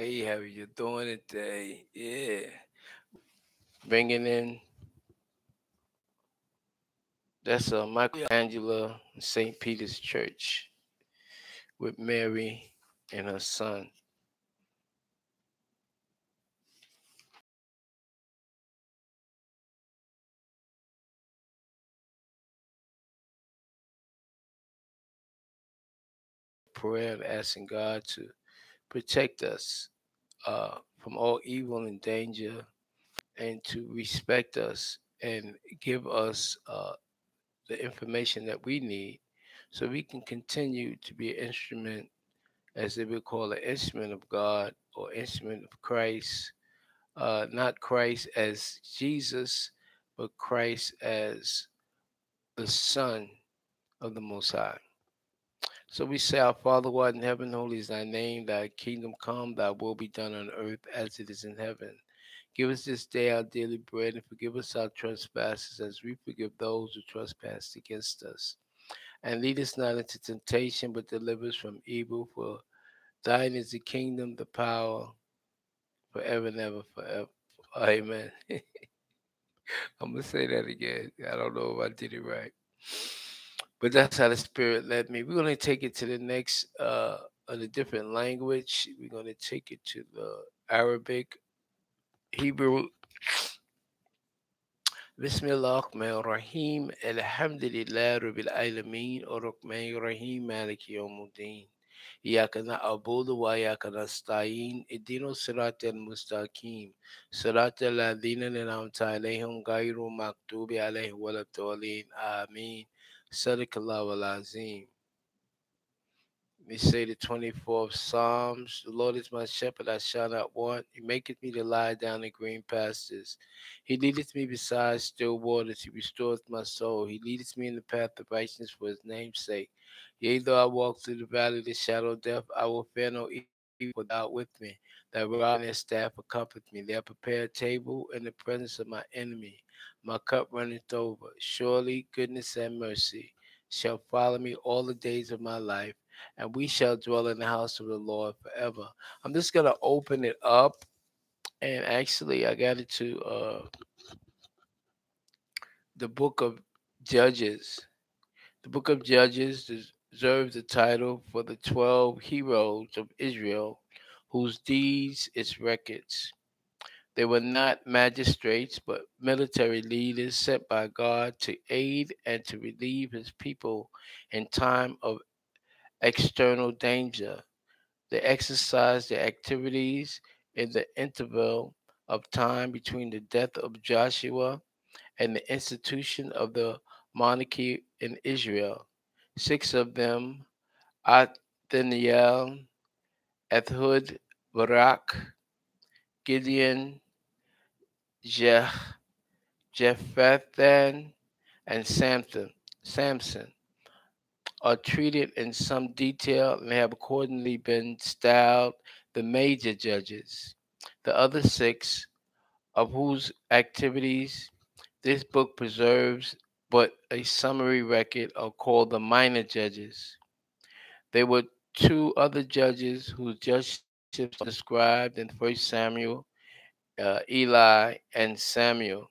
Hey, how you doing today? Yeah. Bringing in, that's Michelangelo St. Peter's Church with Mary and her son. Prayer of asking God to protect us from all evil and danger and to respect us and give us the information that we need so we can continue to be an instrument, as they would call an instrument of God or instrument of Christ. Not Christ as Jesus, but Christ as the Son of the Most High. So we say, Our Father who art in heaven, holy is thy name, thy kingdom come, thy will be done on earth as it is in heaven. Give us this day our daily bread, and forgive us our trespasses as we forgive those who trespass against us. And lead us not into temptation, but deliver us from evil. For thine is the kingdom, the power, forever and ever, forever. Amen. I'm gonna say that again. I don't know if I did it right, but that's how the Spirit led me. We're gonna take it to the next, in a different language. We're gonna take it to the Arabic, Hebrew. Bismillahirrahmanirrahim. Alhamdulillah Rabbil Alameen. Ar-Rahmanir-Rahim. Maliki Yawmuddin. إياك نعبد وإياك نستعين اهدنا الصراط المستقيم صراط الذين أنعمت عليهم غير المغضوب عليهم ولا الضالين آمين صدق الله العظيم. We say the 24th Psalms. The Lord is my shepherd, I shall not want. He maketh me to lie down in green pastures. He leadeth me beside still waters. He restoreth my soul. He leadeth me in the path of righteousness for his name's sake. Yea, though I walk through the valley of the shadow of death, I will fear no evil, for thou art with me. Thy rod and thy staff comfort me. They have prepared a table in the presence of my enemy. My cup runneth over. Surely goodness and mercy shall follow me all the days of my life, and we shall dwell in the house of the Lord forever. I'm just gonna open it up, and actually, I got it to the book of Judges. The book of Judges deserves the title for the 12 heroes of Israel, whose deeds its records. They were not magistrates, but military leaders sent by God to aid and to relieve his people in time of external danger. They exercised their activities in the interval of time between the death of Joshua and the institution of the monarchy in Israel. Six of them, Othniel, Ehud, Barak, Gideon, Je- Jephthah, and Samson, are treated in some detail and have accordingly been styled the major judges. The other six, of whose activities this book preserves but a summary record, are called the minor judges. There were two other judges whose judgeships are described in 1 Samuel, Eli and Samuel,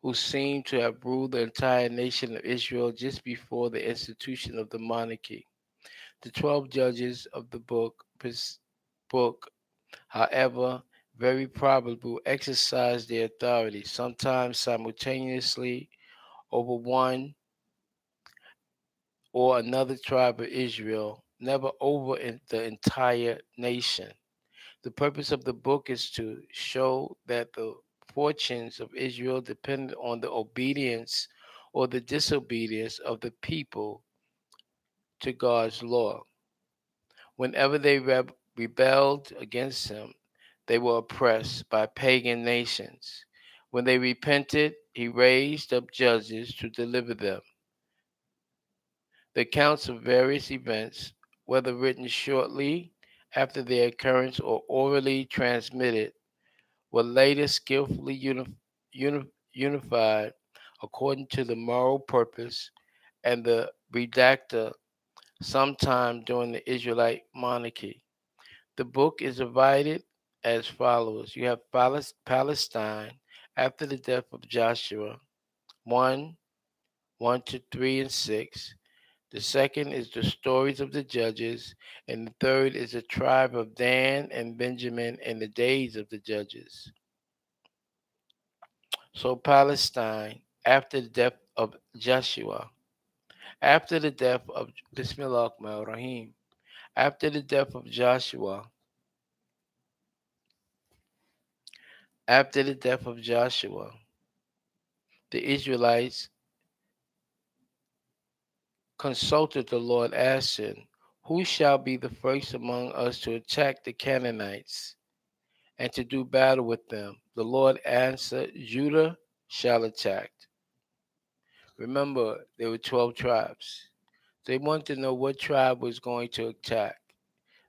who seem to have ruled the entire nation of Israel just before the institution of the monarchy. The 12 judges of the book, however, very probably exercised their authority, sometimes simultaneously over one or another tribe of Israel, never over the entire nation. The purpose of the book is to show that the fortunes of Israel depended on the obedience or the disobedience of the people to God's law. Whenever they rebelled against him, they were oppressed by pagan nations. When they repented, he raised up judges to deliver them. The accounts of various events, whether written shortly after their occurrence or orally transmitted, were later skillfully unified according to the moral purpose and the redactor sometime during the Israelite monarchy. The book is divided as follows. You have Palestine after the death of Joshua, 1, 1 to 3 and 6. The second is the stories of the judges, and the third is the tribe of Dan and Benjamin in the days of the judges. So Palestine, after the death of Joshua, after the death of Bismillahirrahmanirrahim, after the death of Joshua, after the death of Joshua, the Israelites consulted the Lord, asking, "Who shall be the first among us to attack the Canaanites and to do battle with them?" The Lord answered, "Judah shall attack." Remember, there were 12 tribes. They wanted to know what tribe was going to attack.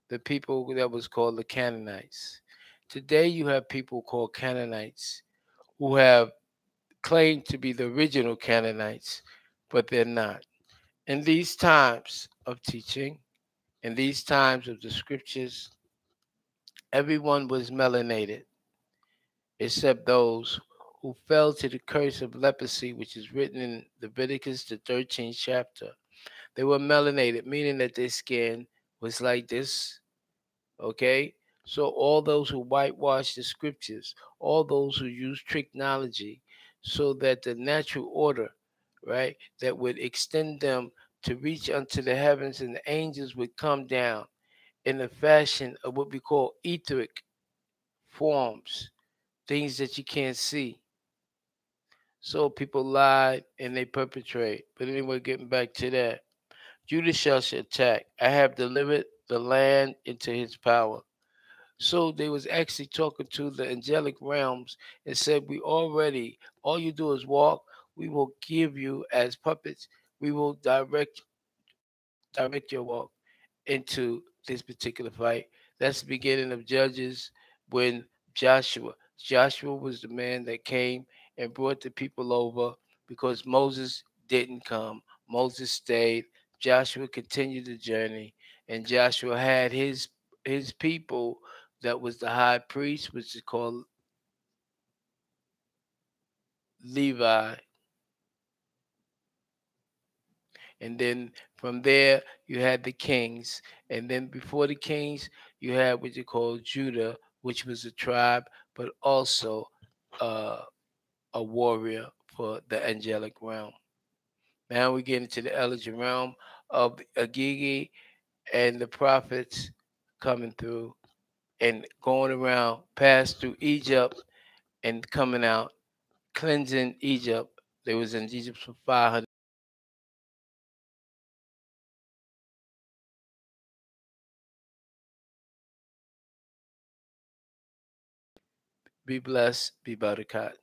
The people that was called the Canaanites. Today you have people called Canaanites who have claimed to be the original Canaanites, but they're not. In these times of teaching, in these times of the scriptures, everyone was melanated except those who fell to the curse of leprosy, which is written in Leviticus, the 13th chapter. They were melanated, meaning that their skin was like this, okay? So all those who whitewash the scriptures, all those who use technology so that the natural order, right, that would extend them to reach unto the heavens and the angels would come down in the fashion of what we call etheric forms, things that you can't see. So people lied and they perpetrate. But anyway, getting back to that, Judah shall attack. I have delivered the land into his power. So they was actually talking to the angelic realms and said, "We already, all you do is walk. We will give you as puppets. We will direct your walk into this particular fight." That's the beginning of Judges when Joshua was the man that came and brought the people over because Moses didn't come. Moses stayed. Joshua continued the journey, and Joshua had his people that was the high priest, which is called Levi. And then from there, you had the kings. And then before the kings, you had what you call Judah, which was a tribe, but also uh, a warrior for the angelic realm. Now we get into the Eloheem realm of Agigi and the prophets coming through and going around, passed through Egypt and coming out, cleansing Egypt. They was in Egypt for 500. Be blessed, be buttercut.